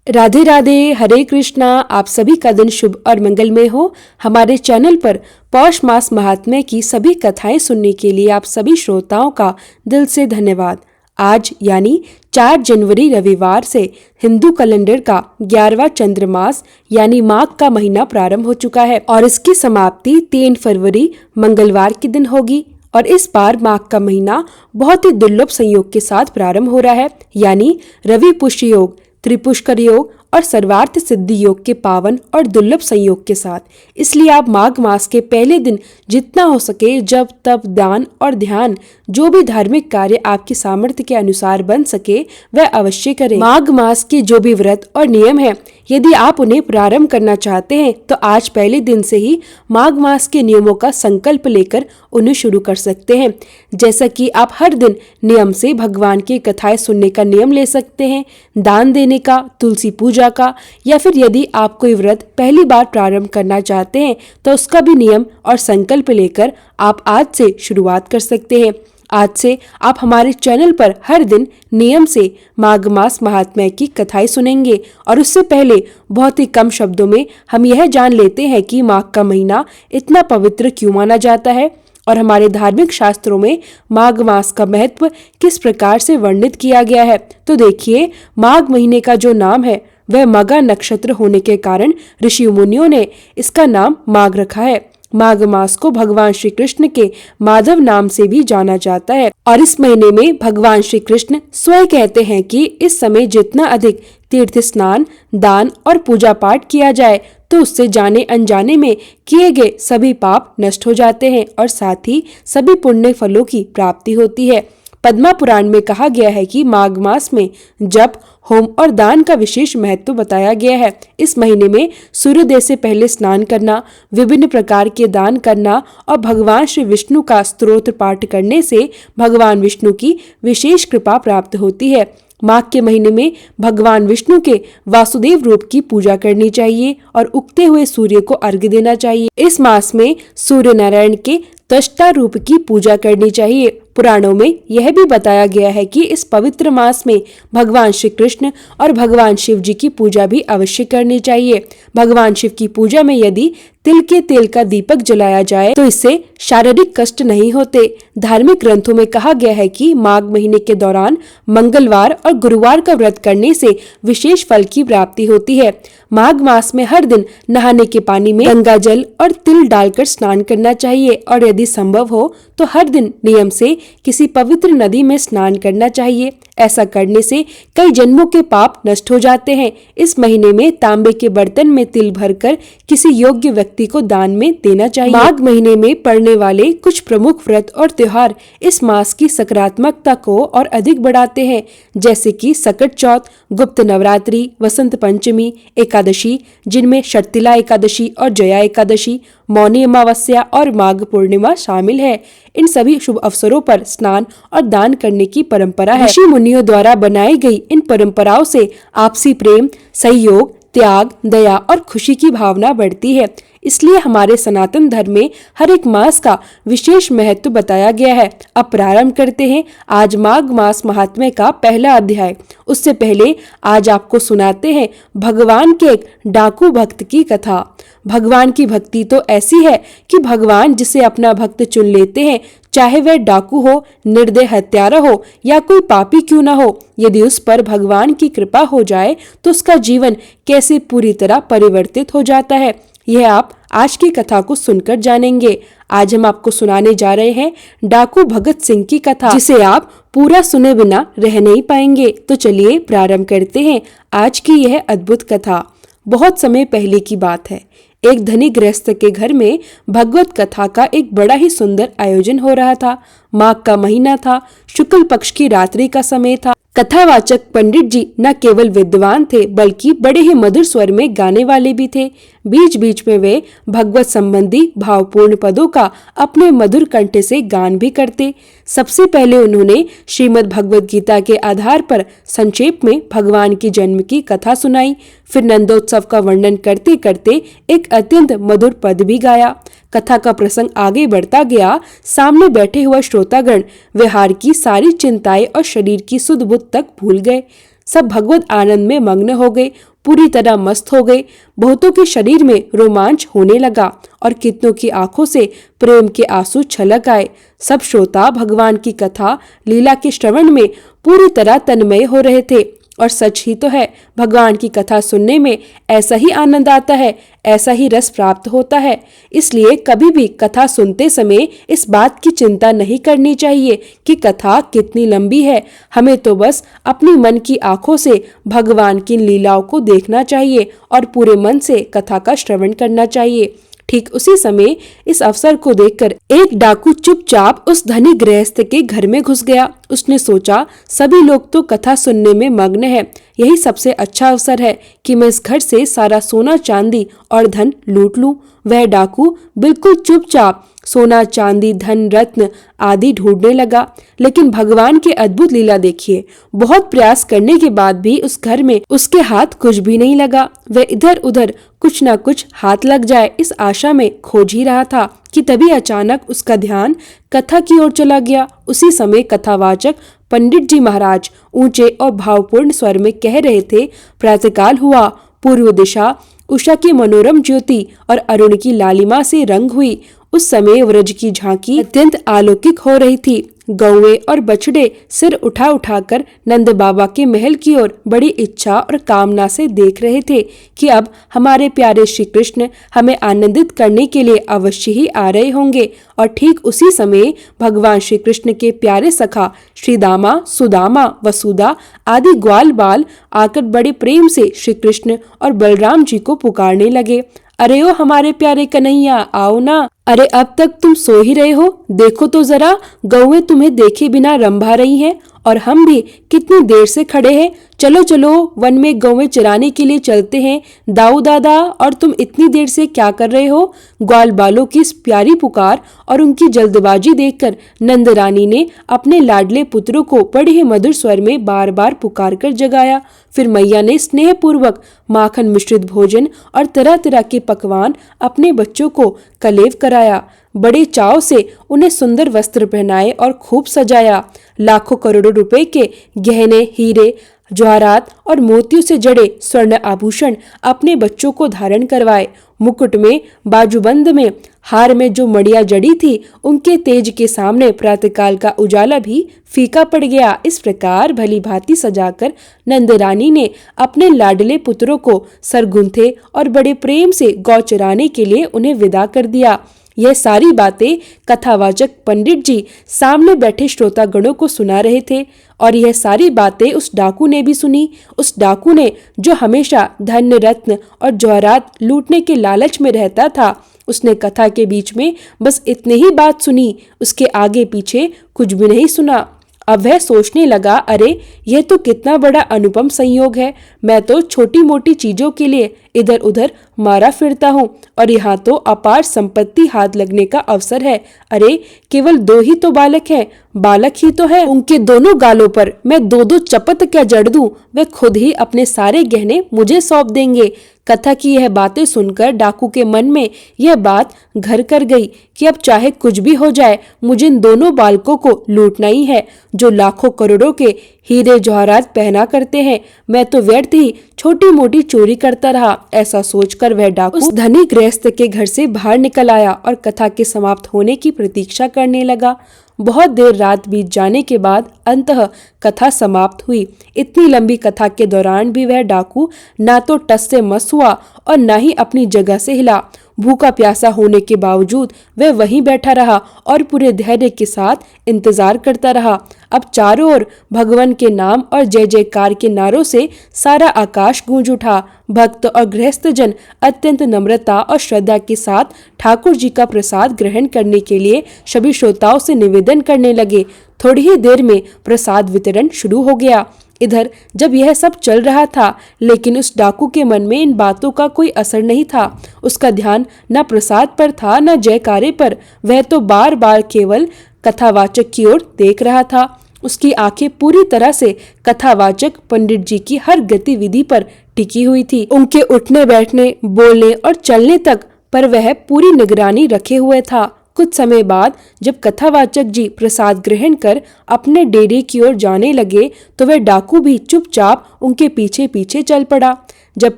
राधे राधे, हरे कृष्णा। आप सभी का दिन शुभ और मंगलमय हो। हमारे चैनल पर पौष मास महात्म्य की सभी कथाएं सुनने के लिए आप सभी श्रोताओं का दिल से धन्यवाद। आज यानी 4 जनवरी रविवार से हिंदू कैलेंडर का 11वां चंद्रमास यानी माघ का महीना प्रारंभ हो चुका है और इसकी समाप्ति 3 फरवरी मंगलवार के दिन होगी। और इस बार माघ का महीना बहुत ही दुर्लभ संयोग के साथ प्रारंभ हो रहा है, यानी रवि पुष्य योग, त्रिपुष्कर योग और सर्वार्थ सिद्धि योग के पावन और दुर्लभ संयोग के साथ। इसलिए आप माघ मास के पहले दिन जितना हो सके जप तप दान और ध्यान, जो भी धार्मिक कार्य आपकी सामर्थ्य के अनुसार बन सके वह अवश्य करें। माघ मास के जो भी व्रत और नियम है, यदि आप उन्हें प्रारंभ करना चाहते हैं तो आज पहले दिन से ही माघ मास के नियमों का संकल्प लेकर उन्हें शुरू कर सकते हैं। जैसा कि आप हर दिन नियम से भगवान की कथाएं सुनने का नियम ले सकते हैं, दान देने का, तुलसी पूजा का, या फिर यदि आप कोई व्रत पहली बार प्रारंभ करना चाहते हैं तो उसका भी नियम और संकल्प लेकर आप आज से शुरुआत कर सकते हैं। आज से आप हमारे चैनल पर हर दिन नियम से माघ मास महात्म्य की कथाएं सुनेंगे। और उससे पहले बहुत ही कम शब्दों में हम यह जान लेते हैं कि माघ का महीना इतना पवित्र क्यों माना जाता है और हमारे धार्मिक शास्त्रों में माघ मास का महत्व किस प्रकार से वर्णित किया गया है। तो देखिए, माघ महीने का जो नाम है वह मगा नक्षत्र होने के कारण ऋषि मुनियों ने इसका नाम माघ रखा है। माघ मास को भगवान श्री कृष्ण के माधव नाम से भी जाना जाता है और इस महीने में भगवान श्री कृष्ण स्वयं कहते हैं कि इस समय जितना अधिक तीर्थ स्नान, दान और पूजा पाठ किया जाए तो उससे जाने अनजाने में किए गए सभी पाप नष्ट हो जाते हैं और साथ ही सभी पुण्य फलों की प्राप्ति होती है। पद्मा पुराण में कहा गया है कि माघ मास में जप, होम और दान का विशेष महत्व बताया गया है। इस महीने में सूर्योदय से पहले स्नान करना, विभिन्न प्रकार के दान करना और भगवान श्री विष्णु का स्तोत्र पाठ करने से भगवान विष्णु की विशेष कृपा प्राप्त होती है। माघ के महीने में भगवान विष्णु के वासुदेव रूप की पूजा करनी चाहिए और उगते हुए सूर्य को अर्घ्य देना चाहिए। इस मास में सूर्य नारायण के त्वष्टा रूप की पूजा करनी चाहिए। पुराणों में यह भी बताया गया है कि इस पवित्र मास में भगवान श्री कृष्ण और भगवान शिव जी की पूजा भी अवश्य करनी चाहिए। भगवान शिव की पूजा में यदि तिल के तेल का दीपक जलाया जाए तो इससे शारीरिक कष्ट नहीं होते। धार्मिक ग्रंथों में कहा गया है कि माघ महीने के दौरान मंगलवार और गुरुवार का व्रत करने से विशेष फल की प्राप्ति होती है। माघ मास में हर दिन नहाने के पानी में गंगा जल और तिल डालकर स्नान करना चाहिए और यदि संभव हो तो हर दिन नियम से किसी पवित्र नदी में स्नान करना चाहिए। ऐसा करने से कई जन्मों के पाप नष्ट हो जाते हैं। इस महीने में तांबे के बर्तन में तिल भरकर किसी योग्य व्यक्ति को दान में देना चाहिए। माघ महीने में पड़ने वाले कुछ प्रमुख व्रत और त्योहार इस मास की सकारात्मकता को और अधिक बढ़ाते हैं, जैसे कि सकट चौथ, गुप्त नवरात्रि, वसंत पंचमी, एकादशी जिनमें शर्तिला एकादशी और जया एकादशी, मौनी अमावस्या और माघ पूर्णिमा शामिल है। इन सभी शुभ अवसरों पर स्नान और दान करने की परंपरा है। ऋषि मुनियों द्वारा बनाई गई इन परंपराओं से आपसी प्रेम, सहयोग, त्याग, दया और खुशी की भावना बढ़ती है। इसलिए हमारे सनातन धर्म में हर एक मास का विशेष महत्व बताया गया है। अब प्रारंभ करते हैं आज माघ मास महात्म्य का पहला अध्याय। उससे पहले आज आपको सुनाते हैं भगवान के एक डाकू भक्त की कथा। भगवान की भक्ति तो ऐसी है कि भगवान जिसे अपना भक्त चुन लेते हैं, चाहे वह डाकू हो, निर्दय हत्यारा हो या कोई पापी क्यों न हो, यदि उस पर भगवान की कृपा हो जाए तो उसका जीवन कैसे पूरी तरह परिवर्तित हो जाता है, यह आप आज की कथा को सुनकर जानेंगे। आज हम आपको सुनाने जा रहे हैं डाकू भगत सिंह की कथा, जिसे आप पूरा सुने बिना रह नहीं पाएंगे। तो चलिए प्रारंभ करते हैं आज की यह अद्भुत कथा। बहुत समय पहले की बात है। एक धनी गृहस्थ के घर में भगवत कथा का एक बड़ा ही सुंदर आयोजन हो रहा था। माघ का महीना था, शुक्ल पक्ष की रात्रि का समय था। कथावाचक पंडित जी न केवल विद्वान थे बल्कि बड़े ही मधुर स्वर में गाने वाले भी थे। बीच बीच में वे भगवत संबंधी भावपूर्ण पदों का अपने मधुर कंठ से गान भी करते। सबसे पहले उन्होंने श्रीमद् भगवत गीता के आधार पर संक्षेप में भगवान की जन्म की कथा सुनाई। फिर नंदोत्सव का वर्णन करते करते एक अत्यंत मधुर पद भी गाया। कथा का प्रसंग आगे बढ़ता गया। सामने बैठे हुए श्रोतागण व्यवहार की सारी चिंताएं और शरीर की सुध बुध तक भूल गए। सब भगवत आनंद में मग्न हो गए। पूरी तरह मस्त हो गए। बहुतों के शरीर में रोमांच होने लगा और कितनों की आंखों से प्रेम के आंसू छलक आए। सब श्रोता भगवान की कथा लीला के श्रवण में पूरी तरह तन्मय हो रहे थे। और सच ही तो है, भगवान की कथा सुनने में ऐसा ही आनंद आता है, ऐसा ही रस प्राप्त होता है। इसलिए कभी भी कथा सुनते समय इस बात की चिंता नहीं करनी चाहिए कि कथा कितनी लंबी है। हमें तो बस अपनी मन की आंखों से भगवान की लीलाओं को देखना चाहिए और पूरे मन से कथा का श्रवण करना चाहिए। ठीक उसी समय इस अवसर को देखकर एक डाकू चुपचाप उस धनी गृहस्थ के घर में घुस गया। उसने सोचा, सभी लोग तो कथा सुनने में मग्न है, यही सबसे अच्छा अवसर है कि मैं इस घर से सारा सोना चांदी और धन लूट लूं। वह डाकू बिल्कुल चुपचाप सोना चांदी धन रत्न आदि ढूंढने लगा। लेकिन भगवान की अद्भुत लीला देखिए, बहुत प्रयास करने के बाद भी उस घर में उसके हाथ कुछ भी नहीं लगा। वह इधर उधर कुछ न कुछ हाथ लग जाए इस आशा में खोज ही रहा था कि तभी अचानक उसका ध्यान कथा की ओर चला गया। उसी समय कथावाचक पंडित जी महाराज ऊंचे और भावपूर्ण स्वर में कह रहे थे, प्रातःकाल हुआ, पूर्व दिशा उषा की मनोरम ज्योति और अरुण की लालिमा से रंग हुई। उस समय व्रज की झांकी अत्यंत अलौकिक हो रही थी। गौवे और बछड़े सिर उठा उठाकर नंद बाबा के महल की ओर बड़ी इच्छा और कामना से देख रहे थे कि अब हमारे प्यारे श्री कृष्ण हमें आनंदित करने के लिए अवश्य ही आ रहे होंगे। और ठीक उसी समय भगवान श्री कृष्ण के प्यारे सखा श्री दामा सुदामा वसुदा आदि ग्वाल बाल आकर बड़े प्रेम से श्री कृष्ण और बलराम जी को पुकारने लगे, अरे ओ हमारे प्यारे कन्हैया, आओ ना। अरे अब तक तुम सो ही रहे हो, देखो तो जरा, गौएं तुम्हें देखे बिना रंभा रही हैं और हम भी कितनी देर से खड़े हैं। चलो चलो, वन में गौएं चराने के लिए चलते हैं। दाऊ दादा, और तुम इतनी देर से क्या कर रहे हो? ग्वाल बालों की इस प्यारी पुकार और उनकी जल्दबाजी देखकर नंद रानी ने अपने लाडले पुत्रों को बड़े ही मधुर स्वर में बार बार पुकार कर जगाया। फिर मैया ने स्नेह पूर्वक माखन मिश्रित भोजन और तरह तरह के पकवान अपने बच्चों को कलेव कराया। बड़े चाव से उन्हें सुंदर वस्त्र पहनाए और खूब सजाया। लाखों करोड़ों रुपए के गहने, हीरे, जवाहरात और मोतियों से जड़े स्वर्ण आभूषण अपने बच्चों को धारण करवाए। मुकुट में, बाजूबंद में, हार में जो मड़िया जड़ी थी, उनके तेज के सामने प्रातःकाल का उजाला भी फीका पड़ गया। इस प्रकार भली भांति सजाकर नंद रानी ने अपने लाडले पुत्रों को सरगुंथे और बड़े प्रेम से गौ चराने के लिए उन्हें विदा कर दिया। यह सारी बातें कथावाचक पंडित जी सामने बैठे श्रोतागणों को सुना रहे थे और यह सारी बातें उस डाकू ने भी सुनी। उस डाकू ने जो हमेशा धन रत्न और जवाहरात लूटने के लालच में रहता था, उसने कथा के बीच में बस इतनी ही बात सुनी, उसके आगे पीछे कुछ भी नहीं सुना। अब वह सोचने लगा, अरे यह तो कितना बड़ा अनुपम संयोग है। मैं तो छोटी मोटी चीजों के लिए इधर उधर मारा फिरता हूँ और यहाँ तो अपार संपत्ति हाथ लगने का अवसर है। अरे केवल 2 ही तो बालक हैं, बालक ही तो है, उनके दोनों गालों पर मैं 2-2 चपत क्या जड़ दूं, वे खुद ही अपने सारे गहने मुझे सौंप देंगे। कथा की यह बातें सुनकर डाकू के मन में यह बात घर कर गई कि अब चाहे कुछ भी हो जाए, मुझे इन दोनों बालकों को लूटना ही है, जो लाखों करोड़ों के हीरे जवाहरात पहना करते हैं। मैं तो व्यर्थ ही छोटी मोटी चोरी करता रहा। ऐसा सोचकर वह डाकू उस धनी गृहस्थ के घर से बाहर निकल आया और कथा के समाप्त होने की प्रतीक्षा करने लगा। बहुत देर रात बीत जाने के बाद अंततः कथा समाप्त हुई। इतनी लंबी कथा के दौरान भी वह डाकू ना तो टस से मस हुआ और ना ही अपनी जगह से हिला। भूखा प्यासा होने के बावजूद वह वहीं बैठा रहा और पूरे धैर्य के साथ इंतजार करता रहा। अब चारों ओर भगवान के नाम और जय जयकार के नारों से सारा आकाश गूंज उठा। भक्त और गृहस्थ जन अत्यंत नम्रता और श्रद्धा के साथ ठाकुर जी का प्रसाद ग्रहण करने के लिए सभी श्रोताओं से निवेदन करने लगे। थोड़ी ही देर में प्रसाद वितरण शुरू हो गया। इधर जब यह सब चल रहा था, लेकिन उस डाकू के मन में इन बातों का कोई असर नहीं था। उसका ध्यान न प्रसाद पर था न जयकारे पर। वह तो बार बार केवल कथावाचक की ओर देख रहा था। उसकी आंखें पूरी तरह से कथावाचक पंडित जी की हर गतिविधि पर टिकी हुई थी। उनके उठने बैठने, बोलने और चलने तक पर वह पूरी निगरानी रखे हुए था। कुछ समय बाद जब कथावाचक जी प्रसाद ग्रहण कर अपने डेरे की ओर जाने लगे तो वह डाकू भी चुपचाप उनके पीछे पीछे चल पड़ा। जब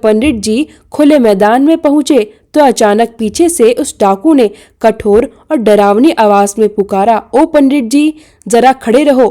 पंडित जी खुले मैदान में पहुंचे तो अचानक पीछे से उस डाकू ने कठोर और डरावनी आवाज में पुकारा, ओ पंडित जी, जरा खड़े रहो।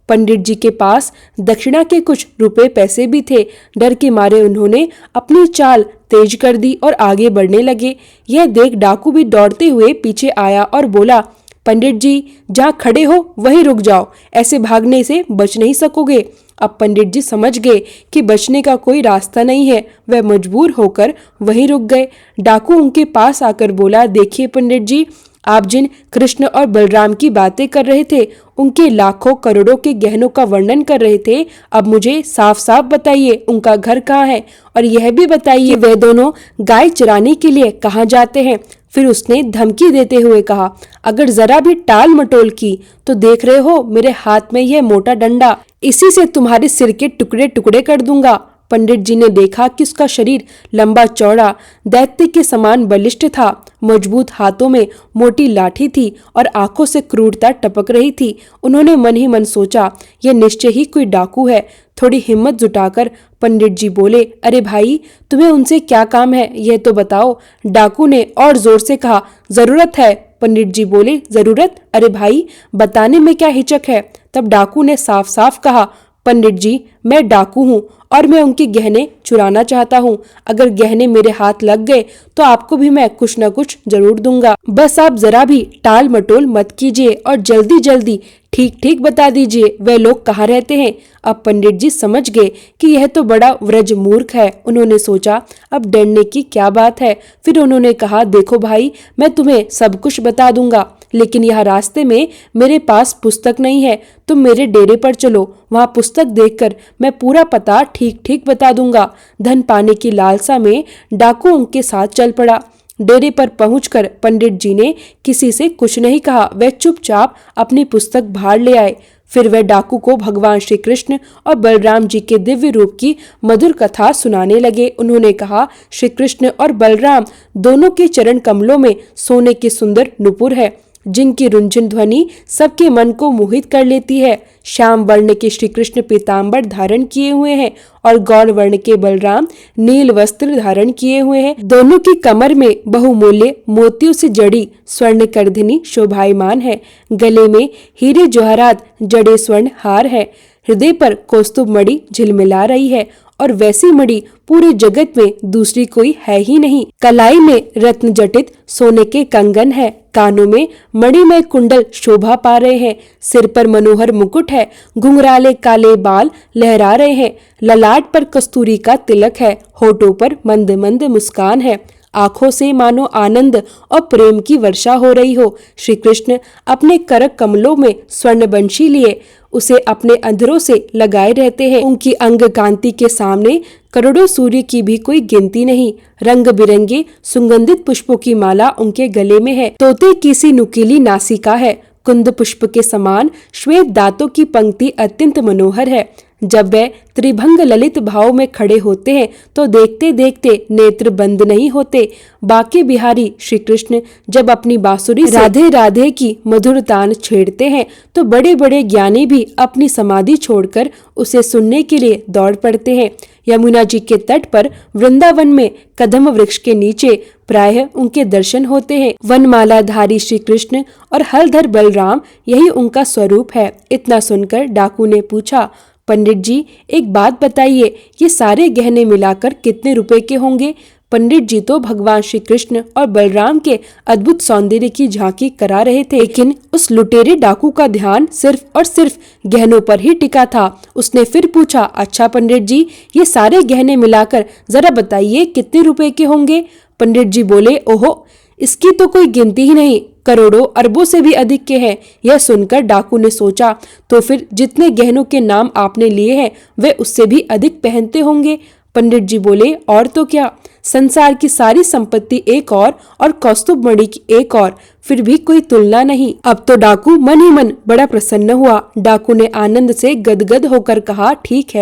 पंडित जी के पास दक्षिणा के कुछ रुपए पैसे भी थे। डर के मारे उन्होंने अपनी चाल तेज कर दी और आगे बढ़ने लगे। यह देख डाकू भी दौड़ते हुए पीछे आया और बोला, पंडित जी, जहाँ खड़े हो वहीं रुक जाओ, ऐसे भागने से बच नहीं सकोगे। अब पंडित जी समझ गए कि बचने का कोई रास्ता नहीं है। वह मजबूर होकर वहीं रुक गए। डाकू उनके पास आकर बोला, देखिए पंडित जी, आप जिन कृष्ण और बलराम की बातें कर रहे थे, उनके लाखों करोड़ों के गहनों का वर्णन कर रहे थे। अब मुझे साफ साफ बताइए उनका घर कहाँ है, और यह भी बताइए वे दोनों गाय चराने के लिए कहाँ जाते हैं। फिर उसने धमकी देते हुए कहा, अगर जरा भी टाल मटोल की तो देख रहे हो मेरे हाथ में यह मोटा डंडा, इसी से तुम्हारे सिर के टुकड़े टुकड़े कर दूंगा। पंडित जी ने देखा कि उसका शरीर लंबा चौड़ा दैत्य के समान बलिष्ठ था। मजबूत हाथों में मोटी लाठी थी और आंखों से क्रूरता टपक रही थी। उन्होंने मन ही मन सोचा, यह निश्चय ही कोई डाकू है। थोड़ी हिम्मत जुटाकर पंडित जी बोले, अरे भाई, तुम्हें उनसे क्या काम है, यह तो बताओ। डाकू ने और जोर से कहा, जरूरत है। पंडित जी बोले, जरूरत? अरे भाई, बताने में क्या हिचक है। तब डाकू ने साफ साफ कहा, पंडित जी, मैं डाकू हूँ और मैं उनके गहने चुराना चाहता हूँ। अगर गहने मेरे हाथ लग गए तो आपको भी मैं कुछ न कुछ जरूर दूंगा। बस आप जरा भी टाल मटोल मत कीजिए और जल्दी जल्दी ठीक ठीक बता दीजिए वे लोग कहाँ रहते हैं। अब पंडित जी समझ गए कि यह तो बड़ा व्रज मूर्ख है। उन्होंने सोचा, अब डरने की क्या बात है। फिर उन्होंने कहा, देखो भाई, मैं तुम्हें सब कुछ बता दूंगा, लेकिन यहाँ रास्ते में मेरे पास पुस्तक नहीं है। तुम मेरे डेरे पर चलो, वहाँ पुस्तक देखकर मैं पूरा पता ठीक ठीक बता दूंगा। धन पाने की लालसा में डाकू उनके साथ चल पड़ा। डेरे पर पहुंचकर पंडित जी ने किसी से कुछ नहीं कहा। वह चुपचाप अपनी पुस्तक बाहर ले आए। फिर वह डाकू को भगवान श्री कृष्ण और बलराम जी के दिव्य रूप की मधुर कथा सुनाने लगे। उन्होंने कहा, श्री कृष्ण और बलराम दोनों के चरण कमलों में सोने के सुंदर नुपुर है, जिनकी रुंझुन ध्वनि सबके मन को मोहित कर लेती है। श्याम वर्ण के श्री कृष्ण पीताम्बर धारण किए हुए हैं और गौर वर्ण के बलराम नील वस्त्र धारण किए हुए हैं। दोनों की कमर में बहुमूल्य मोतियों से जड़ी स्वर्ण करधनी शोभायमान है। गले में हीरे जवाहरात जड़े स्वर्ण हार है। हृदय पर कौस्तुभ मणि झिलमिला रही है और वैसी मणि पूरे जगत में दूसरी कोई है ही नहीं। कलाई में रत्न जटित सोने के कंगन है। कानों में मणिमय कुंडल शोभा पा रहे हैं। सिर पर मनोहर मुकुट है। घुंघराले काले बाल लहरा रहे हैं। ललाट पर कस्तूरी का तिलक है। होठों पर मंद मंद मुस्कान है। आंखों से मानो आनंद और प्रेम की वर्षा हो रही हो। श्री कृष्ण अपने कर कमलों में स्वर्ण बंशी लिए उसे अपने अंधरों से लगाए रहते हैं। उनकी अंग कांति के सामने करोड़ों सूर्य की भी कोई गिनती नहीं। रंग बिरंगे सुगंधित पुष्पों की माला उनके गले में है। तोते की सी नुकीली नासिका है। कुंद पुष्प के समान श्वेत दांतों की पंक्ति अत्यंत मनोहर है। जब वे त्रिभंग ललित भाव में खड़े होते हैं तो देखते देखते नेत्र बंद नहीं होते। बाके बिहारी श्री कृष्ण जब अपनी बांसुरी राधे राधे की मधुर तान छेड़ते हैं तो बड़े बड़े ज्ञानी भी अपनी समाधि छोड़कर उसे सुनने के लिए दौड़ पड़ते हैं। यमुना जी के तट पर वृंदावन में कदम वृक्ष के नीचे प्रायः उनके दर्शन होते हैं। वनमालाधारी श्री कृष्ण और हलधर बलराम यही उनका स्वरूप है। इतना सुनकर डाकू ने पूछा, पंडित जी, एक बात बताइए, ये सारे गहने मिलाकर कितने रुपए के होंगे? पंडित जी तो भगवान श्री कृष्ण और बलराम के अद्भुत सौंदर्य की झांकी करा रहे थे, लेकिन उस लुटेरे डाकू का ध्यान सिर्फ और सिर्फ गहनों पर ही टिका था। उसने फिर पूछा, अच्छा पंडित जी, ये सारे गहने मिलाकर जरा बताइए कितने रुपए के होंगे? पंडित जी बोले, ओहो, इसकी तो कोई गिनती ही नहीं, करोड़ों अरबों से भी अधिक के हैं। यह सुनकर डाकू ने सोचा, तो फिर जितने गहनों के नाम आपने लिए हैं वे उससे भी अधिक पहनते होंगे। पंडित जी बोले, और तो क्या, संसार की सारी संपत्ति एक और कौस्तुभ मणि की एक और, फिर भी कोई तुलना नहीं। अब तो डाकू मन ही मन बड़ा प्रसन्न हुआ। डाकू ने आनंद से गदगद होकर कहा, ठीक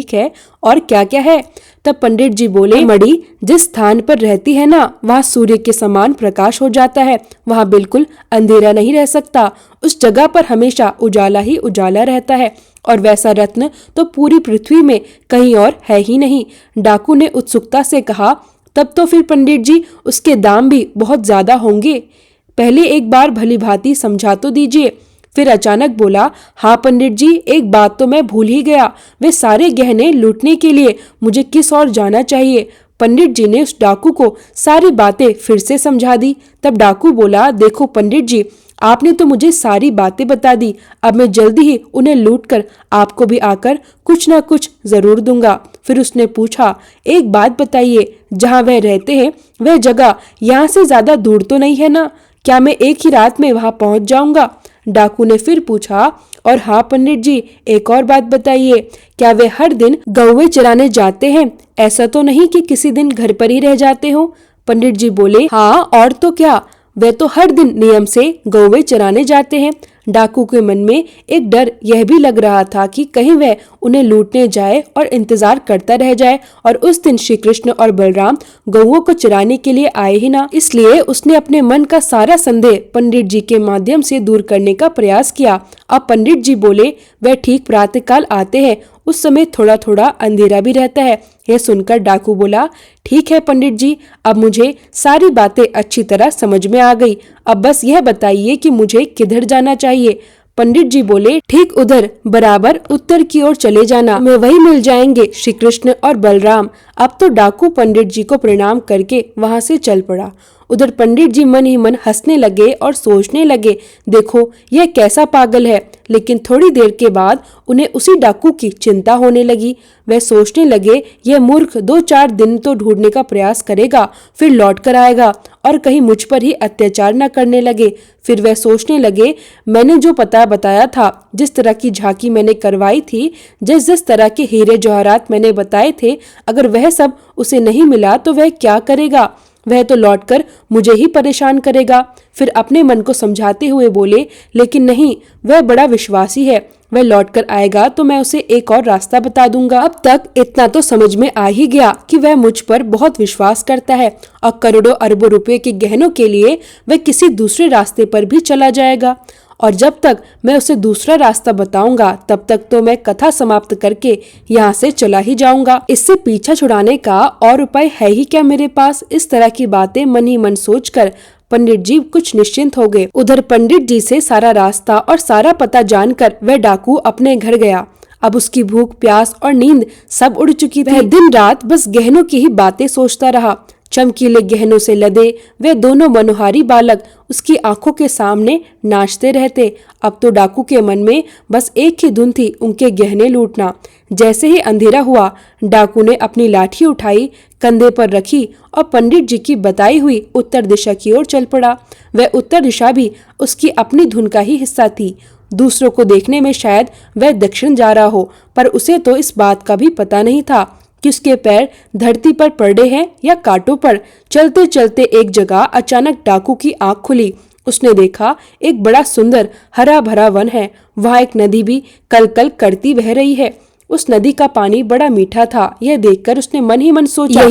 है, और क्या क्या है? तब पंडित जी बोले, मणि जिस स्थान पर रहती है ना, वहाँ सूर्य के समान प्रकाश हो जाता है, वहाँ बिल्कुल अंधेरा नहीं रह सकता। उस जगह पर हमेशा उजाला ही उजाला रहता है, और वैसा रत्न तो पूरी पृथ्वी में कहीं और है ही नहीं। डाकू ने उत्सुकता से कहा, तब तो फिर पंडित जी उसके दाम भी बहुत ज्यादा होंगे, पहले एक बार भली भांति समझा तो दीजिए। फिर अचानक बोला, हाँ पंडित जी, एक बात तो मैं भूल ही गया, वे सारे गहने लूटने के लिए मुझे किस ओर जाना चाहिए। पंडित जी ने उस डाकू को सारी बातें फिर से समझा दी। तब डाकू बोला, देखो पंडित जी, आपने तो मुझे सारी बातें बता दी, अब मैं जल्दी ही उन्हें लूटकर आपको भी आकर कुछ न कुछ जरूर दूंगा। फिर उसने पूछा, एक बात बताइए, जहाँ वह रहते हैं वह जगह यहाँ से ज्यादा दूर तो नहीं है ना? क्या मैं एक ही रात में वहां पहुंच जाऊंगा? डाकू ने फिर पूछा, और हाँ पंडित जी, एक और बात बताइए, क्या वे हर दिन गौवे चराने जाते हैं? ऐसा तो नहीं कि किसी दिन घर पर ही रह जाते हो? पंडित जी बोले, हाँ और तो क्या, वे तो हर दिन नियम से गौवे चराने जाते हैं। डाकू के मन में एक डर यह भी लग रहा था कि कहीं वह उन्हें लूटने जाए और इंतजार करता रह जाए, और उस दिन श्री कृष्ण और बलराम गौओं को चराने के लिए आए ही ना। इसलिए उसने अपने मन का सारा संदेह पंडित जी के माध्यम से दूर करने का प्रयास किया। अब पंडित जी बोले, वह ठीक प्रातःकाल आते हैं, उस समय थोड़ा थोड़ा अंधेरा भी रहता है। यह सुनकर डाकू बोला, ठीक है पंडित जी, अब मुझे सारी बातें अच्छी तरह समझ में आ गई, अब बस यह बताइए कि मुझे किधर जाना चाहिए। पंडित जी बोले, ठीक उधर बराबर उत्तर की ओर चले जाना, मैं वही मिल जाएंगे श्री कृष्ण और बलराम। अब तो डाकू पंडित जी को प्रणाम करके वहां से चल पड़ा। उधर पंडित जी मन ही मन हंसने लगे और सोचने लगे, देखो यह कैसा पागल है। लेकिन थोड़ी देर के बाद उन्हें उसी डाकू की चिंता होने लगी। वह सोचने लगे, यह मूर्ख 2-4 दिन तो ढूंढने का प्रयास करेगा, फिर लौट कर आएगा और कहीं मुझ पर ही अत्याचार न करने लगे। फिर वह सोचने लगे, मैंने जो पता बताया था, जिस तरह की झांकी मैंने करवाई थी, जिस जिस तरह के हीरे जवाहरात मैंने बताए थे, अगर वह सब उसे नहीं मिला तो वह क्या करेगा? वह तो लौटकर मुझे ही परेशान करेगा। फिर अपने मन को समझाते हुए बोले, लेकिन नहीं, वह बड़ा विश्वासी है, वह लौटकर आएगा तो मैं उसे एक और रास्ता बता दूंगा। अब तक इतना तो समझ में आ ही गया कि वह मुझ पर बहुत विश्वास करता है और करोड़ों अरबों रुपए के गहनों के लिए वह किसी दूसरे रास्ते पर भी चला जाएगा, और जब तक मैं उसे दूसरा रास्ता बताऊंगा तब तक तो मैं कथा समाप्त करके यहाँ से चला ही जाऊंगा। इससे पीछा छुड़ाने का और उपाय है ही क्या मेरे पास? इस तरह की बातें मन ही मन सोचकर पंडित जी कुछ निश्चिंत हो गए। उधर पंडित जी से सारा रास्ता और सारा पता जानकर वह डाकू अपने घर गया। अब उसकी भूख, प्यास और नींद सब उड़ चुकी थी। वह दिन रात बस गहनों की ही बातें सोचता रहा। चमकीले गहनों से लदे वे दोनों मनोहारी बालक उसकी आंखों के सामने नाचते रहते। अब तो डाकू के मन में बस एक ही धुन थी, उनके गहने लूटना। जैसे ही अंधेरा हुआ, डाकू ने अपनी लाठी उठाई, कंधे पर रखी और पंडित जी की बताई हुई उत्तर दिशा की ओर चल पड़ा। वह उत्तर दिशा भी उसकी अपनी धुन का ही हिस्सा थी। दूसरों को देखने में शायद वह दक्षिण जा रहा हो, पर उसे तो इस बात का भी पता नहीं था कि उसके पैर धरती पर पड़े हैं या कांटों पर। चलते चलते एक जगह अचानक डाकू की आंख खुली। उसने देखा एक बड़ा सुंदर हरा भरा वन है। वहाँ एक नदी भी कल कल करती बह रही है। उस नदी का पानी बड़ा मीठा था। यह देखकर उसने मन ही मन सोचा,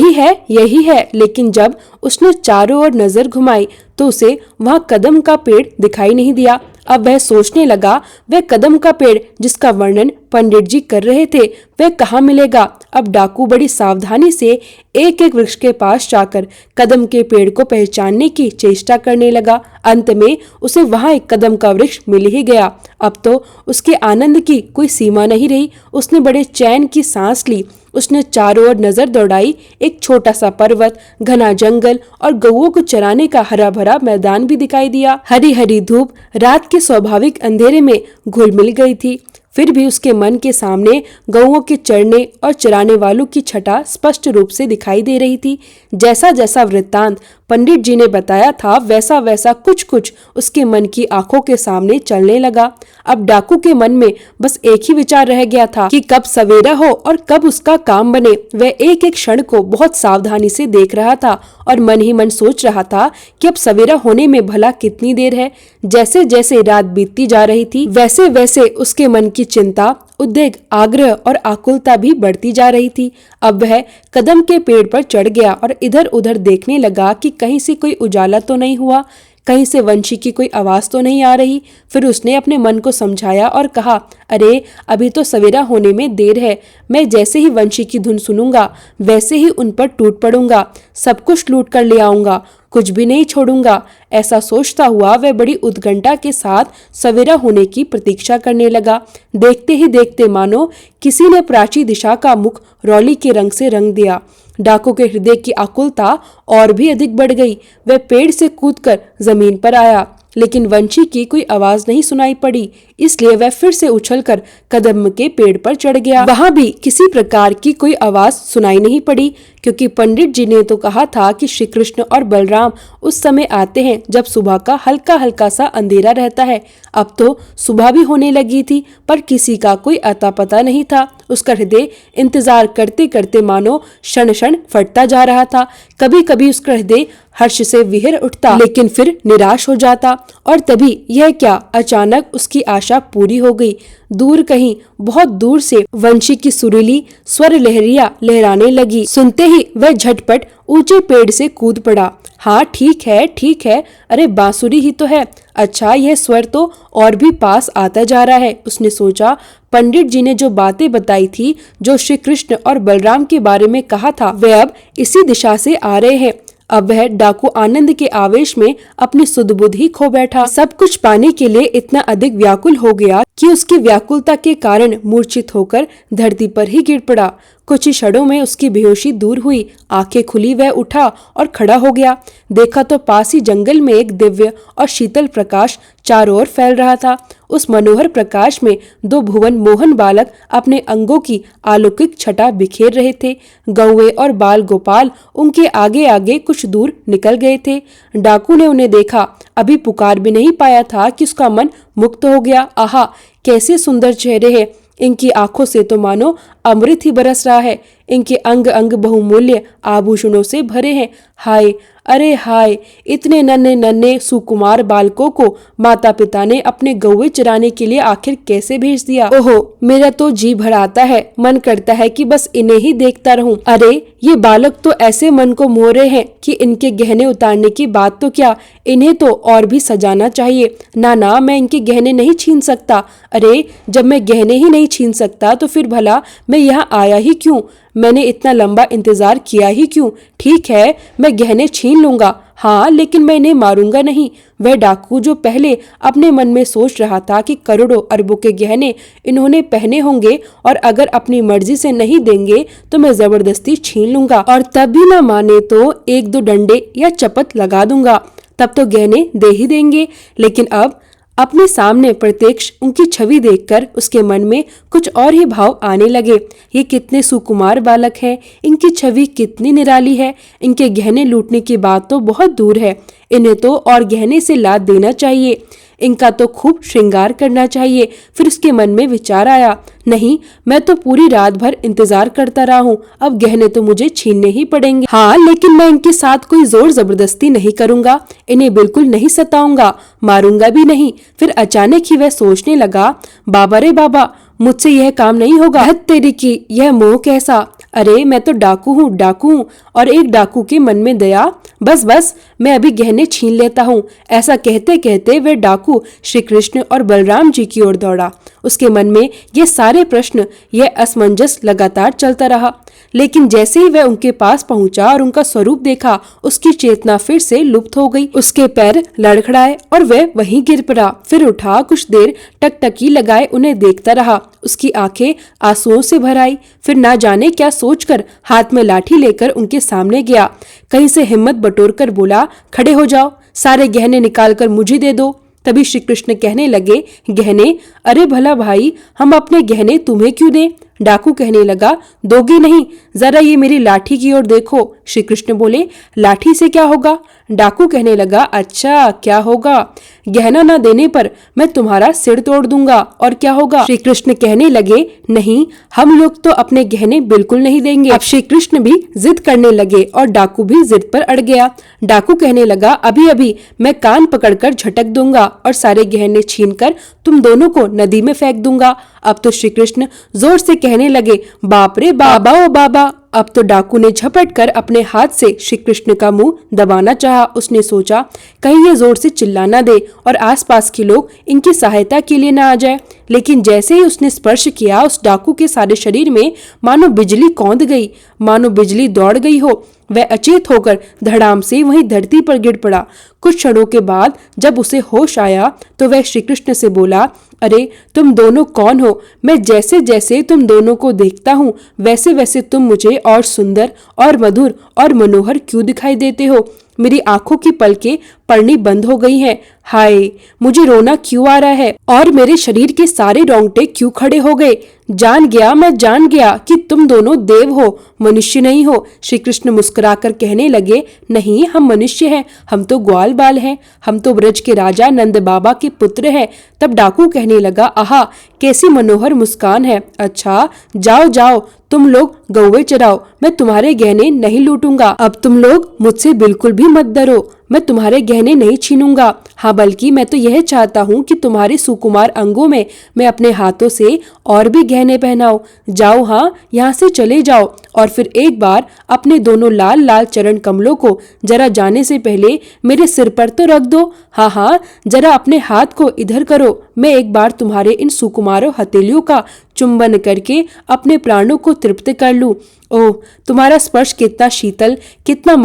यही है। लेकिन जब उसने चारों ओर नजर घुमाई तो उसे वहाँ कदम का पेड़ दिखाई नहीं दिया। अब वह सोचने लगा, वह कदम का पेड़ जिसका वर्णन पंडित जी कर रहे थे, वह कहाँ मिलेगा? अब डाकू बड़ी सावधानी से एक एक वृक्ष के पास जाकर कदम के पेड़ को पहचानने की चेष्टा करने लगा। अंत में उसे वहां एक कदम का वृक्ष मिल ही गया। अब तो उसके आनंद की कोई सीमा नहीं रही। उसने बड़े चैन की सांस ली। उसने चारों ओर नजर दौड़ाई। एक छोटा सा पर्वत, घना जंगल और गौओं को चराने का हरा भरा मैदान भी दिखाई दिया। हरी हरी धूप रात के स्वाभाविक अंधेरे में घुल मिल गई थी। फिर भी उसके मन के सामने गौओं के चरने और चराने वालों की छटा स्पष्ट रूप से दिखाई दे रही थी। जैसा जैसा वृत्तांत पंडित जी ने बताया था वैसा वैसा कुछ कुछ उसके मन की आंखों के सामने चलने लगा। अब डाकू के मन में बस एक ही विचार रह गया था कि कब सवेरा हो और कब उसका काम बने। वह एक एक क्षण को बहुत सावधानी से देख रहा था और मन ही मन सोच रहा था कि अब सवेरा होने में भला कितनी देर है। जैसे जैसे रात बीतती जा रही थी वैसे वैसे उसके मन की चिंता, उद्वेग, आग्रह और आकुलता भी बढ़ती जा रही थी। अब वह कदम के पेड़ पर चढ़ गया और इधर उधर देखने लगा कि कहीं से कोई उजाला तो नहीं हुआ, कहीं से वंशी की कोई आवाज तो नहीं आ रही। फिर उसने अपने मन को समझाया और कहा, अरे अभी तो सवेरा होने में देर है। मैं जैसे ही वंशी की धुन सुनूंगा वैसे ही उन पर टूट पड़ूंगा, सब कुछ लूट कर ले आऊंगा, कुछ भी नहीं छोड़ूंगा। ऐसा सोचता हुआ वह बड़ी उत्कंठा के साथ सवेरा होने की प्रतीक्षा करने लगा। देखते ही देखते मानो किसी ने प्राची दिशा का मुख रौली के रंग से रंग दिया। डाकू के हृदय की आकुलता और भी अधिक बढ़ गई। वह पेड़ से कूदकर जमीन पर आया, लेकिन वंशी की कोई आवाज नहीं सुनाई पड़ी। इसलिए वह फिर से उछलकर कदम के पेड़ पर चढ़ गया। वहां भी किसी प्रकार की कोई आवाज सुनाई नहीं पड़ी, क्योंकि पंडित जी ने तो कहा था कि श्री कृष्ण और बलराम उस समय आते हैं जब सुबह का हल्का हल्का सा अंधेरा रहता है। अब तो सुबह भी होने लगी थी, पर किसी का कोई अता पता नहीं था। उसका हृदय इंतजार करते करते मानो क्षण क्षण फटता जा रहा था। कभी कभी उसका हृदय हर्ष से विहर उठता, लेकिन फिर निराश हो जाता। और तभी यह क्या, अचानक उसकी आशा पूरी हो गई। दूर कहीं बहुत दूर से वंशी की सुरीली स्वर लहरिया लहराने लगी। सुनते ही वह झटपट ऊंचे पेड़ से कूद पड़ा। हाँ ठीक है ठीक है, अरे बांसुरी ही तो है। अच्छा, यह स्वर तो और भी पास आता जा रहा है। उसने सोचा, पंडित जी ने जो बातें बताई थी, जो श्री कृष्ण और बलराम के बारे में कहा था, वे अब इसी दिशा से आ रहे हैं। अब वह डाकू आनंद के आवेश में अपनी सुध बुध ही खो बैठा। सब कुछ पाने के लिए इतना अधिक व्याकुल हो गया कि उसकी व्याकुलता के कारण मूर्छित होकर धरती पर ही गिर पड़ा। कुछ ही क्षणों में उसकी बेहोशी दूर हुई। आंखें खुली, वह उठा और खड़ा हो गया। देखा तो पास ही जंगल में एक दिव्य और शीतल प्रकाश चारों ओर फैल रहा था। उस मनोहर प्रकाश में दो भुवन मोहन बालक अपने अंगों की अलौकिक छटा बिखेर रहे थे। गौवे और बाल गोपाल उनके आगे आगे कुछ दूर निकल गए थे। डाकू ने उन्हें देखा, अभी पुकार भी नहीं पाया था कि उसका मन मुक्त हो गया। आहा, कैसे सुंदर चेहरे हैं। इनकी आंखों से तो मानो अमृत ही बरस रहा है। इनके अंग अंग बहुमूल्य आभूषणों से भरे हैं। हाय, अरे हाय, इतने नन्हे नन्हे सुकुमार बालकों को माता पिता ने अपने गौवे चराने के लिए आखिर कैसे भेज दिया। ओहो, मेरा तो जी भर आता है, मन करता है कि बस इन्हें ही देखता रहूं। अरे ये बालक तो ऐसे मन को मोह रहे हैं कि इनके गहने उतारने की बात तो क्या, इन्हें तो और भी सजाना चाहिए। ना ना, मैं इनके गहने नहीं छीन सकता। अरे जब मैं गहने ही नहीं छीन सकता तो फिर भला मैं यहाँ आया ही क्यों? मैंने इतना लंबा इंतजार किया ही क्यों? ठीक है, मैं गहने छीन लूंगा, हाँ, लेकिन मैं इन्हें मारूंगा नहीं। वह डाकू जो पहले अपने मन में सोच रहा था कि करोड़ों अरबों के गहने इन्होंने पहने होंगे और अगर अपनी मर्जी से नहीं देंगे तो मैं जबरदस्ती छीन लूंगा, और तब भी ना माने तो एक दो डंडे या चपत लगा दूंगा, तब तो गहने दे ही देंगे। लेकिन अब अपने सामने प्रत्यक्ष उनकी छवि देखकर उसके मन में कुछ और ही भाव आने लगे। ये कितने सुकुमार बालक हैं, इनकी छवि कितनी निराली है। इनके गहने लूटने की बात तो बहुत दूर है, इन्हें तो और गहने से लाद देना चाहिए, इनका तो खूब श्रृंगार करना चाहिए। फिर उसके मन में विचार आया, नहीं, मैं तो पूरी रात भर इंतजार करता रहा हूँ, अब गहने तो मुझे छीनने ही पड़ेंगे। हाँ, लेकिन मैं इनके साथ कोई जोर जबरदस्ती नहीं करूंगा, इन्हें बिल्कुल नहीं सताऊंगा, मारूंगा भी नहीं। फिर अचानक ही वह सोचने लगा, बाबा रे बाबा, मुझसे यह काम नहीं होगा। हद तेरी की, यह मोह कैसा। अरे मैं तो डाकू हूँ, डाकू हूँ, और एक डाकू के मन में दया। बस बस, मैं अभी गहने छीन लेता हूँ। ऐसा कहते कहते वह डाकू श्री कृष्ण और बलराम जी की ओर दौड़ा। उसके मन में ये सारे प्रश्न, यह असमंजस लगातार चलता रहा। लेकिन जैसे ही वह उनके पास पहुंचा और उनका स्वरूप देखा, उसकी चेतना फिर से लुप्त हो गई। उसके पैर लड़खड़ाए और वह वहीं गिर पड़ा। फिर उठा, कुछ देर टकटकी लगाए उन्हें देखता रहा। उसकी आंखें आंसुओं से भर आई। फिर ना जाने क्या सोचकर हाथ में लाठी लेकर उनके सामने गया। कहीं से हिम्मत बटोर कर बोला, खड़े हो जाओ, सारे गहने निकाल कर मुझे दे दो। तभी श्री कृष्ण कहने लगे, गहने? अरे भला भाई, हम अपने गहने तुम्हें क्यों दें? डाकू कहने लगा, दोगे नहीं? जरा ये मेरी लाठी की ओर देखो। श्री कृष्ण बोले, लाठी से क्या होगा? डाकू कहने लगा, अच्छा क्या होगा? गहना न देने पर मैं तुम्हारा सिर तोड़ दूंगा, और क्या होगा? श्री कृष्ण कहने लगे, नहीं, हम लोग तो अपने गहने बिल्कुल नहीं देंगे। अब श्री कृष्ण भी जिद करने लगे और डाकू भी जिद पर अड़ गया। डाकू कहने लगा, अभी अभी मैं कान पकड़कर झटक दूंगा और सारे गहने छीनकर तुम दोनों को नदी में फेंक दूंगा। अब तो श्री कृष्ण जोर से कहने लगे, बाप रे बाबा ओ बाबा। अब तो डाकू ने झपट कर अपने हाथ से श्री कृष्ण का मुंह दबाना चाहा। उसने सोचा, कहीं ये जोर से चिल्ला ना दे और आसपास के लोग इनकी सहायता के लिए ना आ जाए। लेकिन जैसे ही उसने स्पर्श किया, उस डाकू के सारे शरीर में मानो बिजली कौंध गई, मानो बिजली दौड़ गई हो। वह अचेत होकर धड़ाम से वहीं धरती पर गिर पड़ा। कुछ क्षणों के बाद जब उसे होश आया तो वह श्री कृष्ण से बोला, अरे तुम दोनों कौन हो? मैं जैसे जैसे तुम दोनों को देखता हूँ वैसे वैसे तुम मुझे और सुंदर और मधुर और मनोहर क्यों दिखाई देते हो? मेरी आंखों की पलकें पड़नी बंद हो गई हैं। हाय, मुझे रोना क्यों आ रहा है और मेरे शरीर के सारे रोंगटे क्यों खड़े हो गए? मैं जान गया कि तुम दोनों देव हो, मनुष्य नहीं हो। श्री कृष्ण मुस्कुराकर कहने लगे, नहीं, हम मनुष्य हैं, हम तो ग्वाल बाल हैं, हम तो ब्रज के राजा नंद बाबा के पुत्र हैं। तब डाकू कहने लगा, आहा, कैसी मनोहर मुस्कान है। अच्छा, जाओ जाओ, तुम लोग गौवे चराओ, मैं तुम्हारे गहने नहीं लूटूंगा। अब तुम लोग मुझसे बिल्कुल भी मत डरो, मैं तुम्हारे गहने नहीं छीनूंगा। हाँ, बल्कि मैं तो यह चाहता हूँ कि तुम्हारे सुकुमार अंगों में मैं अपने हाथों से और भी गहने पहनाऊं। जाओ, हाँ, यहाँ से चले जाओ और फिर एक बार अपने दोनों लाल लाल चरण कमलों को जरा जाने से पहले मेरे सिर पर तो रख दो। हाँ हाँ, जरा अपने हाथ को इधर करो, मैं एक बार तुम्हारे इन सुकुमारों हथेलियों का चुंबन करके अपने प्राणों को तृप्त कर लूं। ओह, तुम्हारा स्पर्श कितना शीतल, कितना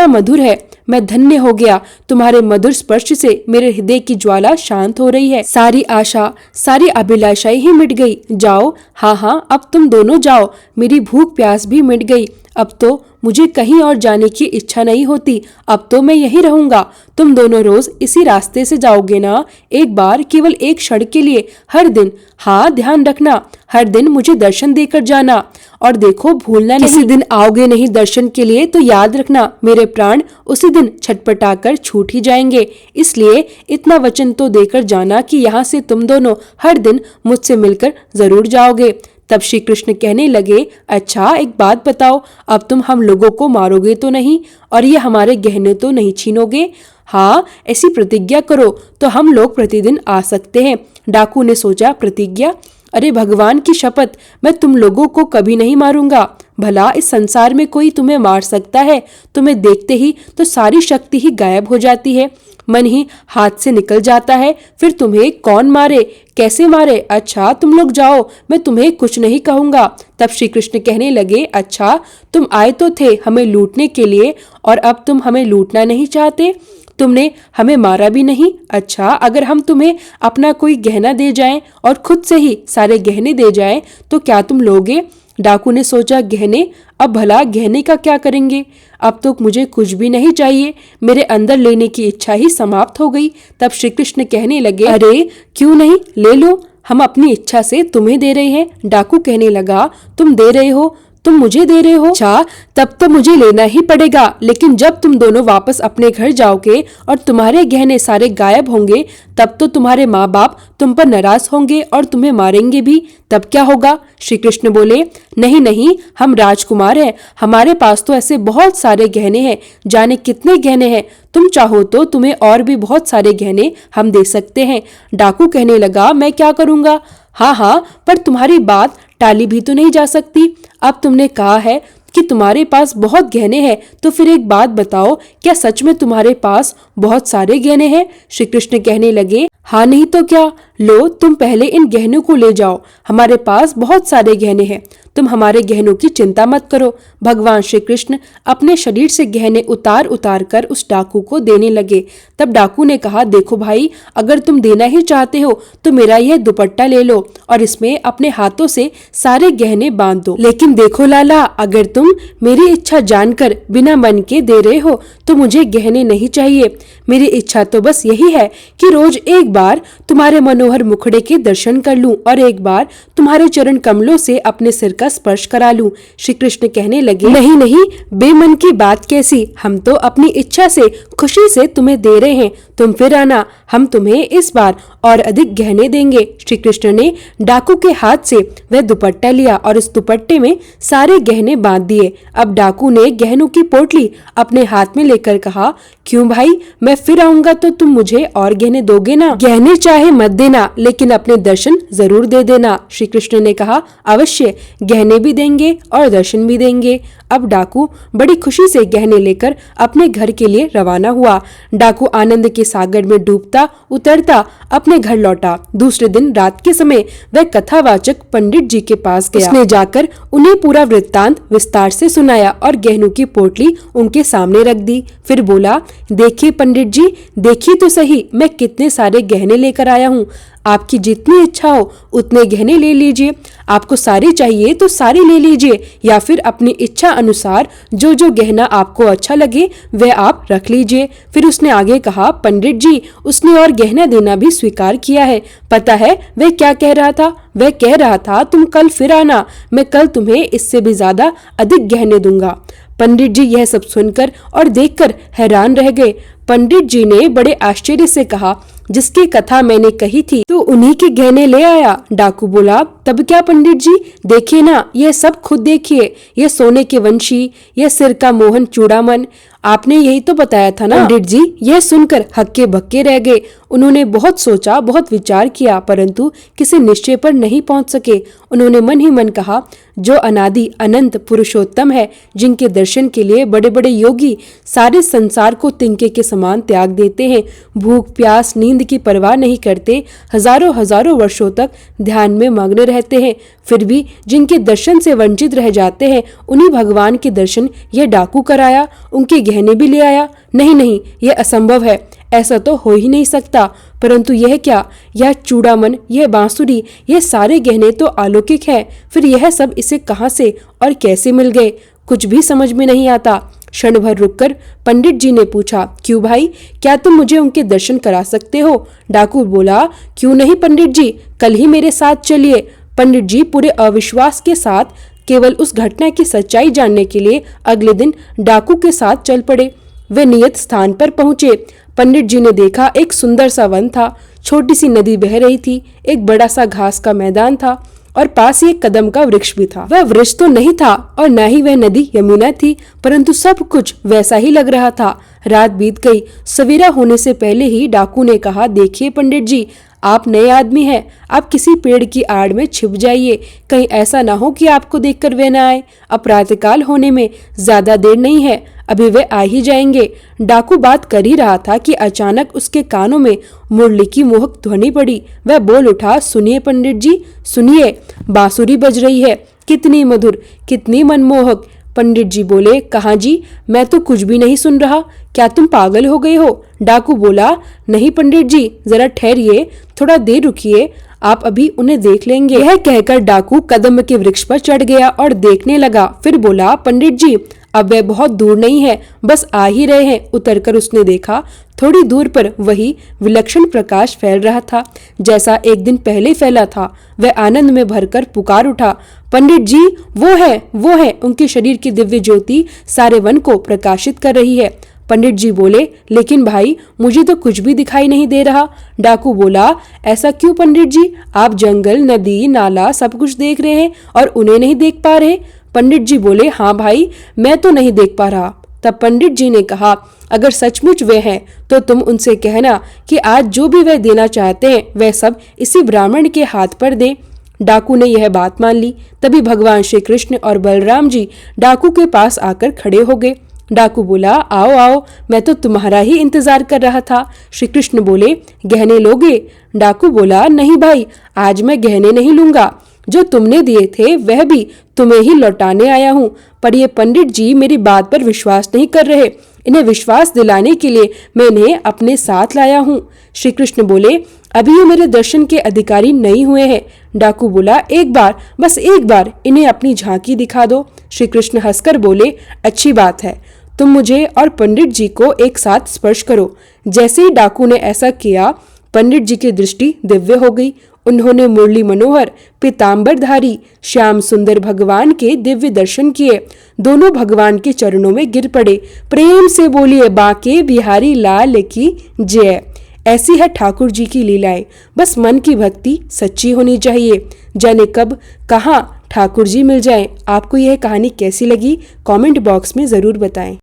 मधुर है। मैं धन्य हो गया। तुम्हारे मधुर स्पर्श से मेरे हृदय की ज्वाला शांत हो रही है। सारी आशा, सारी अभिलाषाएं ही मिट गई। जाओ, हाँ हाँ, अब तुम दोनों जाओ, मेरी भूख प्यास भी मिट गई। अब तो मुझे कहीं और जाने की इच्छा नहीं होती, अब तो मैं यहीं रहूंगा। तुम दोनों रोज इसी रास्ते से जाओगे ना? एक बार, केवल एक क्षण के लिए, हर दिन। हाँ, ध्यान रखना, हर दिन मुझे दर्शन देकर जाना। और देखो, भूलना नहीं, किसी दिन आओगे नहीं दर्शन के लिए तो याद रखना, मेरे प्राण उसी दिन छटपटाकर छूट ही जाएंगे। इसलिए इतना वचन तो देकर जाना कि यहाँ से तुम दोनों हर दिन मुझसे मिलकर जरूर जाओगे। तब श्री कृष्ण कहने लगे, अच्छा एक बात बताओ, अब तुम हम लोगों को मारोगे तो नहीं और ये हमारे गहने तो नहीं छीनोगे? हाँ, ऐसी प्रतिज्ञा करो तो हम लोग प्रतिदिन आ सकते हैं। डाकू ने सोचा, प्रतिज्ञा? अरे भगवान की शपथ, मैं तुम लोगों को कभी नहीं मारूंगा। भला इस संसार में कोई तुम्हें मार सकता है? तुम्हें देखते ही तो सारी शक्ति ही गायब हो जाती है, मन ही हाथ से निकल जाता है। फिर तुम्हें कौन मारे, कैसे मारे? अच्छा, तुम लोग जाओ, मैं तुम्हें कुछ नहीं कहूंगा। तब श्री कृष्ण कहने लगे, अच्छा, तुम आए तो थे हमें लूटने के लिए और अब तुम हमें लूटना नहीं चाहते? तुमने हमें मारा भी नहीं। अच्छा, अगर हम तुम्हें अपना कोई गहना दे जाएं और खुद से ही सारे गहने दे जाएं तो क्या तुम लोगे? डाकू ने सोचा, गहने? अब भला गहने का क्या करेंगे? अब तो मुझे कुछ भी नहीं चाहिए, मेरे अंदर लेने की इच्छा ही समाप्त हो गई। तब श्री कृष्ण कहने लगे, अरे क्यों नहीं, ले लो, हम अपनी इच्छा से तुम्हें दे रहे हैं। डाकू कहने लगा, तुम दे रहे हो? तुम मुझे दे रहे हो? अच्छा, तब तो मुझे लेना ही पड़ेगा। लेकिन जब तुम दोनों वापस अपने घर जाओगे और तुम्हारे गहने सारे गायब होंगे, तब तो तुम्हारे माँ बाप तुम पर नाराज होंगे और तुम्हें मारेंगे भी। तब क्या होगा? श्री कृष्ण बोले, नहीं नहीं, हम राजकुमार हैं, हमारे पास तो ऐसे बहुत सारे गहने हैं, जाने कितने गहने हैं। तुम चाहो तो तुम्हें और भी बहुत सारे गहने हम दे सकते हैं। डाकू कहने लगा, मैं क्या करूंगा? हाँ हाँ, पर तुम्हारी बात टाली भी तो नहीं जा सकती। अब तुमने कहा है कि तुम्हारे पास बहुत गहने हैं, तो फिर एक बात बताओ, क्या सच में तुम्हारे पास बहुत सारे गहने हैं? श्री कृष्ण कहने लगे, हाँ नहीं तो क्या, लो तुम पहले इन गहनों को ले जाओ, हमारे पास बहुत सारे गहने हैं। तुम हमारे गहनों की चिंता मत करो। भगवान श्री कृष्ण अपने शरीर से गहने उतार उतार कर उस डाकू को देने लगे। तब डाकू ने कहा, देखो भाई, अगर तुम देना ही चाहते हो तो मेरा यह दुपट्टा ले लो और इसमें अपने हाथों से सारे गहने बांध दो। लेकिन देखो लाला, अगर तुम मेरी इच्छा जानकर बिना मन के दे रहे हो तो मुझे गहने नहीं चाहिए। मेरी इच्छा तो बस यही है कि रोज एक बार तुम्हारे मनोहर मुखड़े के दर्शन कर लूं और एक बार तुम्हारे चरण कमलों से अपने सिर का स्पर्श करा लूं। श्री कृष्ण कहने लगे, नहीं नहीं, बेमन की बात कैसी, हम तो अपनी इच्छा से खुशी से तुम्हें दे रहे हैं। तुम फिर आना, हम तुम्हें इस बार और अधिक गहने देंगे। श्री कृष्ण ने डाकू के हाथ से वह दुपट्टा लिया और इस दुपट्टे में सारे गहने बांध दिए। अब डाकू ने गहनों की पोटली अपने हाथ में लेकर कहा, क्यों भाई, मैं फिर आऊंगा तो तुम मुझे और गहने दोगे ना? गहने चाहे मत देना, लेकिन अपने दर्शन जरूर दे देना। श्री कृष्ण ने कहा, अवश्य, गहने भी देंगे और दर्शन भी देंगे। अब डाकू बड़ी खुशी से गहने लेकर अपने घर के लिए रवाना हुआ। डाकू आनंद के सागर में डूबता उतरता अपने घर लौटा। दूसरे दिन रात के समय वह कथावाचक पंडित जी के पास गया। उसने जाकर उन्हें पूरा वृत्तांत विस्तार से सुनाया और गहनों की पोटली उनके सामने रख दी। फिर बोला, देखिए पंडित जी, देखिए तो सही, मैं कितने सारे गहने लेकर आया हूँ। आपकी जितनी इच्छा हो उतने गहने ले लीजिए। आपको सारे चाहिए तो सारे ले लीजिए, या फिर अपनी इच्छा अनुसार जो जो गहना आपको अच्छा लगे वह आप रख लीजिए। फिर उसने आगे कहा, पंडित जी, उसने और गहना देना भी स्वीकार किया है। पता है वह क्या कह रहा था? वह कह रहा था, तुम कल फिर आना, मैं कल तुम्हें इससे भी ज्यादा अधिक गहने दूंगा। पंडित जी यह सब सुनकर और देखकर हैरान रह गए। पंडित जी ने बड़े आश्चर्य से कहा, जिसकी कथा मैंने कही थी तो उन्हीं के गहने ले आया। डाकू बोला, तब क्या पंडित जी, देखिए ना, यह सब खुद देखिए, यह सोने के वंशी, यह सिर का मोहन चूड़ामन, आपने यही तो बताया था ना। पंडित जी यह सुनकर हक्के बक्के रह गए। उन्होंने बहुत सोचा, बहुत विचार किया, परंतु किसी निश्चय पर नहीं पहुंच सके। उन्होंने मन ही मन कहा, जो अनादि अनंत पुरुषोत्तम है, जिनके दर्शन के लिए बड़े बड़े योगी सारे संसार को तिनके के समान त्याग देते हैं, भूख प्यास नींद की परवाह नहीं करते, हजारों हजारों वर्षों तक ध्यान में मग्न रहते हैं, फिर भी जिनके दर्शन से वंचित रह जाते हैं, उन्हीं भगवान के दर्शन यह डाकू कराया, उनके गहने भी ले आया। नहीं नहीं, यह असंभव है, ऐसा तो हो ही नहीं सकता। परंतु यह क्या, यह चूड़ामन, यह बांसुरी, यह सारे गहने तो अलौकिक है, फिर यह सब इसे कहां से और कैसे मिल गए? कुछ भी समझ में नहीं आता। क्षण भर रुककर पंडित जी ने पूछा, क्यों भाई, क्या तुम मुझे उनके दर्शन करा सकते हो? डाकू बोला, क्यों नहीं पंडित जी, कल ही मेरे साथ चलिए। पंडित जी पूरे अविश्वास के साथ केवल उस घटना की सच्चाई जानने के लिए अगले दिन डाकू के साथ चल पड़े। वे नियत स्थान पर पहुंचे। पंडित जी ने देखा, एक सुंदर सा वन था, छोटी सी नदी बह रही थी, एक बड़ा सा घास का मैदान था और पास ही एक कदम का वृक्ष भी था। वह वृक्ष तो नहीं था और न ही वह नदी यमुना थी, परंतु सब कुछ वैसा ही लग रहा था। रात बीत गई। सवेरा होने से पहले ही डाकू ने कहा, देखिए पंडित जी, आप नए आदमी हैं, आप किसी पेड़ की आड़ में छिप जाइए, कहीं ऐसा ना हो कि आपको देखकर वे न आए। अब प्रातःकाल होने में ज्यादा देर नहीं है, अभी वे आ ही जाएंगे। डाकू बात कर ही रहा था कि अचानक उसके कानों में मुरली की मोहक ध्वनि पड़ी। वह बोल उठा, सुनिए पंडित जी, सुनिए, बांसुरी बज रही है, कितनी मधुर, कितनी मनमोहक। पंडित जी बोले, कहाँ जी, मैं तो कुछ भी नहीं सुन रहा, क्या तुम पागल हो गए हो? डाकू बोला, नहीं पंडित जी, जरा ठहरिए, थोड़ा देर रुकिए, आप अभी उन्हें देख लेंगे। यह कहकर डाकू कदम के वृक्ष पर चढ़ गया और देखने लगा। फिर बोला, पंडित जी, अब वह बहुत दूर नहीं है, बस आ ही रहे हैं। उतरकर उसने देखा, थोड़ी दूर पर वही विलक्षण प्रकाश फैल रहा था, जैसा एक दिन पहले फैला था। वह आनंद में भरकर पुकार उठा, पंडित जी, वो है। उनके शरीर की दिव्य ज्योति सारे वन को प्रकाशित कर रही है। पंडित जी बोले, लेकिन भाई, मुझे तो कुछ भी दिखाई नहीं दे रहा। डाकू बोला, ऐसा क्यों पंडित जी, आप जंगल, नदी, नाला सब कुछ देख रहे हैं और उन्हें नहीं देख पा रहे? पंडित जी बोले, हाँ भाई, मैं तो नहीं देख पा रहा। तब पंडित जी ने कहा, अगर सचमुच वे हैं तो तुम उनसे कहना कि आज जो भी वे देना चाहते हैं वह सब इसी ब्राह्मण के हाथ पर दें। डाकू ने यह बात मान ली। तभी भगवान श्री कृष्ण और बलराम जी डाकू के पास आकर खड़े हो गए। डाकू बोला, आओ आओ, मैं तो तुम्हारा ही इंतजार कर रहा था। श्री कृष्ण बोले, गहने लोगे? डाकू बोला, नहीं भाई, आज मैं गहने नहीं लूंगा, जो तुमने दिए थे वह भी तुम्हें ही लौटाने आया हूँ। पर ये पंडित जी मेरी बात पर विश्वास नहीं कर रहे। इन्हें विश्वास दिलाने के लिए मैं इन्हें अपने साथ लाया हूँ। श्री कृष्ण बोले, अभी ये मेरे दर्शन के अधिकारी नहीं हुए हैं। डाकू बोला, एक बार, बस एक बार इन्हें अपनी झांकी दिखा दो। श्री कृष्ण हंसकर बोले, अच्छी बात है, तुम मुझे और पंडित जी को एक साथ स्पर्श करो। जैसे ही डाकू ने ऐसा किया, पंडित जी की दृष्टि दिव्य हो गई। उन्होंने मुरली मनोहर पीताम्बरधारी श्याम सुंदर भगवान के दिव्य दर्शन किए। दोनों भगवान के चरणों में गिर पड़े। प्रेम से बोलिए, बांके बिहारी लाल की जय। ऐसी है ठाकुर जी की लीलाएं। बस मन की भक्ति सच्ची होनी चाहिए। जाने कब कहाँ ठाकुर जी मिल जाएं। आपको यह कहानी कैसी लगी? कमेंट बॉक्स में जरूर बताएं।